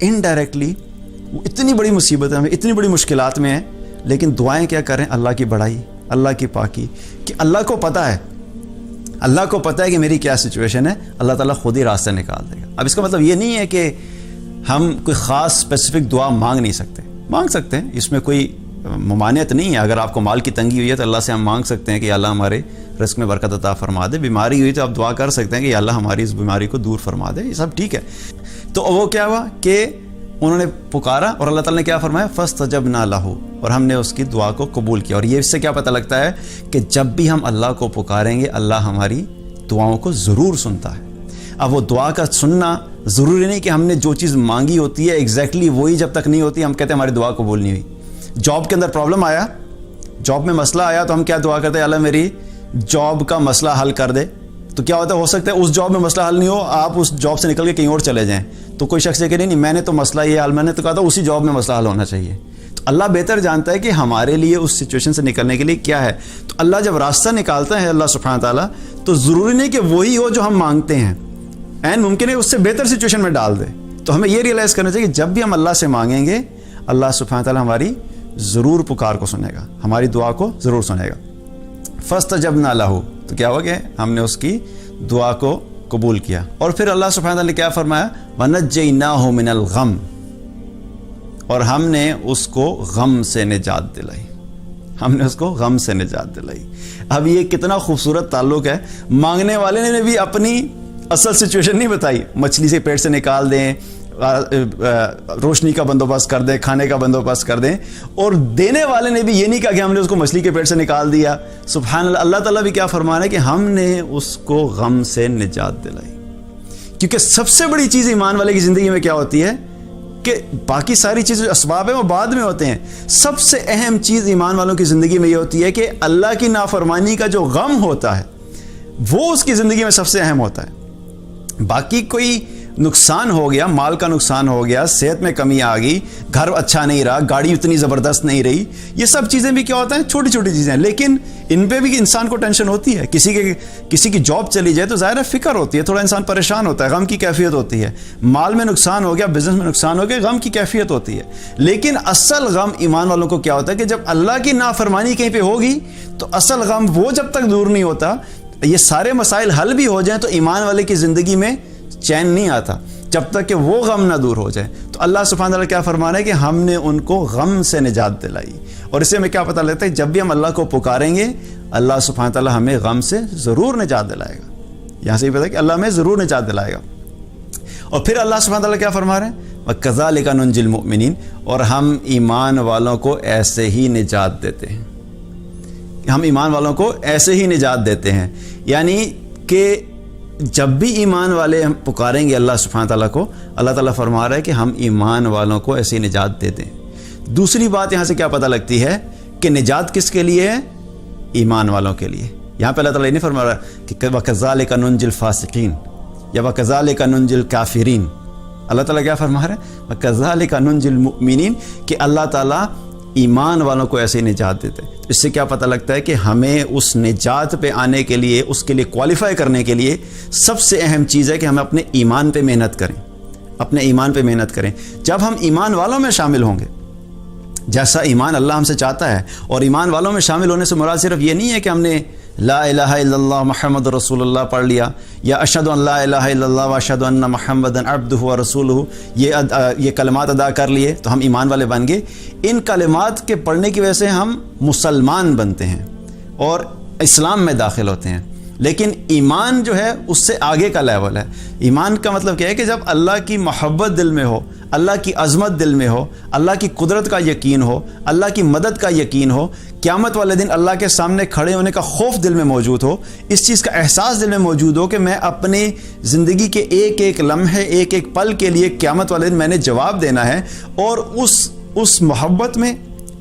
Indirectly वो इतनी बड़ी मुसीबत में, इतनी बड़ी मुश्किलात में है, लेकिन दुआएं क्या करें? अल्लाह की बड़ाई, अल्लाह की पाकी, कि अल्लाह को पता है, अल्लाह को पता है कि मेरी क्या सिचुएशन है, अल्लाह ताला खुद ही रास्ते निकाल देगा। अब इसका मतलब ये नहीं है कि हम कोई ख़ास स्पेसिफिक दुआ मांग नहीं सकते, मांग सकते हैं, इसमें कोई ममानियत नहीं है। अगर आपको माल की तंगी हुई है तो अल्लाह से हम मांग सकते हैं कि अल्लाह हमारे रिस्क में बरकत अता फरमा दे। बीमारी हुई तो आप दुआ कर सकते हैं कि अल्लाह हमारी इस बीमारी को दूर फरमा दे, ये सब ठीक है। तो वो क्या हुआ कि उन्होंने पुकारा और अल्लाह ताला ने क्या फरमाया? फस्तजबना लहू, और हमने उसकी दुआ को कबूल किया। और ये इससे क्या पता लगता है कि जब भी हम अल्लाह को पुकारेंगे अल्लाह हमारी दुआओं को ज़रूर सुनता है। अब वो दुआ का सुनना ज़रूरी नहीं कि हमने जो चीज़ मांगी होती है एग्जैक्टली वही जब तक नहीं होती हम कहते हैं हमारी दुआ कबूल नहीं हुई। जॉब के अंदर प्रॉब्लम आया, जॉब में मसला आया, तो हम क्या दुआ करते हैं? अल्लाह मेरी जॉब का मसला हल कर दे। तो क्या होता है, हो सकता है उस जॉब में मसला हल नहीं हो, आप उस जॉब से निकल के कहीं और चले जाएं, तो कोई शख्स कहे नहीं मैंने तो मसला ये हल, मैंने तो कहा था उसी जॉब में मसला हल होना चाहिए। तो अल्लाह बेहतर जानता है कि हमारे लिए उस सिचुएशन से निकलने के लिए क्या है। तो अल्लाह जब रास्ता निकालता है अल्लाह सुब्हानहू व तआला, तो ज़रूरी नहीं कि वही हो जो हम मांगते हैं, एन मुमकिन है उससे बेहतर सिचुएशन में डाल दे। तो हमें ये रियलाइज़ करना चाहिए कि जब भी हम अल्लाह से मांगेंगे अल्लाह सुब्हानहू व तआला हमारी ज़रूर पुकार को सुनेगा, हमारी दुआ को ज़रूर सुनेगा। फस्तजबना लहू, तो क्या हो गया? हमने उसकी दुआ को कबूल किया। और फिर अल्लाह सुब्हानहू व तआला ने क्या फरमाया? वनज्जयनाहु मिनल गम, और हमने उसको गम से निजात दिलाई, हमने उसको गम से निजात दिलाई। अब ये कितना खूबसूरत ताल्लुक है। मांगने वाले ने भी अपनी असल सिचुएशन नहीं बताई, मछली से पेट से निकाल दें, रोशनी का बंदोबस्त कर दें, खाने का बंदोबस्त कर दें, और देने वाले ने भी ये नहीं कहा कि हमने उसको मछली के पेट से निकाल दिया। सुभान अल्लाह, अल्लाह ताला भी क्या फरमा रहा है कि हमने उसको गम से निजात दिलाई। क्योंकि सबसे बड़ी चीज़ ईमान वाले की ज़िंदगी में क्या होती है कि बाकी सारी चीज़ें जो असबाब है वो बाद में होते हैं, सबसे अहम चीज़ ईमान वालों की ज़िंदगी में ये होती है कि अल्लाह की नाफरमानी का जो गम होता है वो उसकी ज़िंदगी में सबसे अहम होता है। बाकी कोई नुकसान हो गया, माल का नुकसान हो गया, सेहत में कमी आ गई, घर अच्छा नहीं रहा, गाड़ी उतनी ज़बरदस्त नहीं रही, ये सब चीज़ें भी क्या होता है? छोटी छोटी चीज़ें, लेकिन इन पे भी इंसान को टेंशन होती है। किसी की जॉब चली जाए तो ज़ाहिर है फ़िक्र होती है, थोड़ा इंसान परेशान होता है, गम की कैफियत होती है। माल में नुकसान हो गया, बिजनेस में नुकसान हो गया, गम की कैफियत होती है। लेकिन असल गम ईमान वालों को क्या होता है कि जब अल्लाह की नाफरमानी कहीं पर होगी तो असल गम वो जब तक दूर नहीं होता, ये सारे मसाइल हल भी हो जाएं तो ईमान वाले की ज़िंदगी में चैन नहीं आता जब तक कि वो गम ना दूर हो जाए। तो अल्लाह सुब्हानहू व तआला क्या फरमा रहा है कि हमने उनको गम से निजात दिलाई। और इससे हमें क्या पता लगता है? जब भी हम अल्लाह को पुकारेंगे अल्लाह सुब्हानहू व तआला हमें गम से ज़रूर निजात दिलाएगा। यहाँ से भी पता है कि अल्लाह हमें ज़रूर निजात दिलाएगा। और फिर अल्लाह सुब्हानहू व तआला क्या फरमा रहे हैं? वकज़ालिका नुंजिल मुमिनीन, और हम ईमान वालों को ऐसे ही निजात देते हैं, हम ईमान वालों को ऐसे ही निजात देते हैं। यानी कि जब भी ईमान वाले हम पुकारेंगे अल्लाह सुब्हानहू व तआला को, अल्लाह ताला फरमा रहा है कि हम ईमान वालों को ऐसी निजात देते हैं। दूसरी बात यहाँ से क्या पता लगती है कि निजात किसके लिए है? ईमान वालों के लिए। यहाँ पे अल्लाह ताला ये नहीं फरमा रहा कि वकज़ालिका नुंजिल फासिकीन या वकज़ालिका नुंजिल काफिरीन। अल्लाह ताला क्या फरमा रहा है? वकज़ालिका नुंजिल मुमिनीन, कि अल्लाह ताला ईमान वालों को ऐसे ही निजात देते हैं। इससे क्या पता लगता है कि हमें उस निजात पे आने के लिए, उसके लिए क्वालिफाई करने के लिए सबसे अहम चीज़ है कि हम अपने ईमान पे मेहनत करें, अपने ईमान पे मेहनत करें। जब हम ईमान वालों में शामिल होंगे, जैसा ईमान अल्लाह हमसे चाहता है, और ईमान वालों में शामिल होने से मुराद सिर्फ ये नहीं है कि हमने ला इलाहा इल्लल्लाह मुहम्मद रसूलुल्लाह पढ़ लिया, या अशहदु अन ला इलाहा इल्लल्लाह व अशहदु अन्ना मुहम्मदन अब्दुहु व रसूलुहु, ये कलमात अदा कर लिए तो हम ईमान वाले बन गए। इन कलमात के पढ़ने की वजह से हम मुसलमान बनते हैं और इस्लाम में दाखिल होते हैं। लेकिन ईमान जो है उससे आगे का लेवल है। ईमान का मतलब क्या है कि जब अल्लाह की मोहब्बत दिल में हो, अल्लाह की अज़मत दिल में हो, अल्लाह की कुदरत का यकीन हो, अल्लाह की मदद का यकीन हो, क़यामत वाले दिन अल्लाह के सामने खड़े होने का खौफ दिल में मौजूद हो, इस चीज़ का एहसास दिल में मौजूद हो कि मैं अपनी ज़िंदगी के एक एक लम्हे, एक एक पल के लिए क़यामत वाले दिन मैंने जवाब देना है, और उस मोहब्बत में,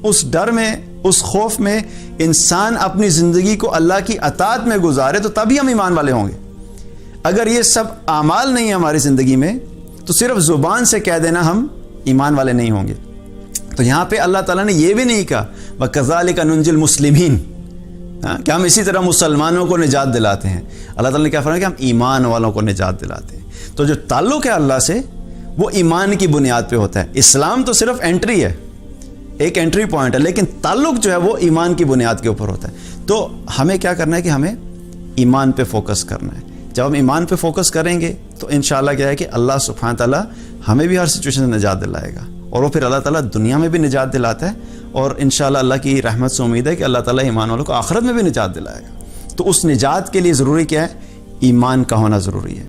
उस डर में, उस खौफ में इंसान अपनी ज़िंदगी को अल्लाह की अताअत में गुजारे, तो तभी हम ईमान वाले होंगे। अगर ये सब आमाल नहीं है हमारी ज़िंदगी में तो सिर्फ ज़ुबान से कह देना हम ईमान वाले नहीं होंगे। तो यहाँ पे अल्लाह ताला ने ये भी नहीं कहा वकज़ालिका नुंजिल मुस्लिमीन, कि हम इसी तरह मुसलमानों को निजात दिलाते हैं। अल्लाह ताला ने क्या फरमाया कि हम ईमान वालों को निजात दिलाते हैं। तो जो ताल्लुक़ है अल्लाह से وہ ایمان کی بنیاد پہ ہوتا ہے. اسلام تو صرف انٹری ہے, ایک انٹری پوائنٹ ہے, لیکن تعلق جو ہے وہ ایمان کی بنیاد کے اوپر ہوتا ہے. تو ہمیں کیا کرنا ہے کہ ہمیں ایمان پہ فوکس کرنا ہے. جب ہم ایمان پہ فوکس کریں گے تو انشاءاللہ کیا ہے کہ اللہ سبحانہ تعالیٰ ہمیں بھی ہر سچویشن سے نجات دلائے گا, اور وہ پھر اللہ تعالیٰ دنیا میں بھی نجات دلاتا ہے, اور انشاءاللہ اللہ کی رحمت سے امید ہے کہ اللہ تعالیٰ ایمان والوں کو آخرت میں بھی نجات دلائے گا. تو اس نجات کے لیے ضروری کیا ہے؟ ایمان کا ہونا ضروری ہے.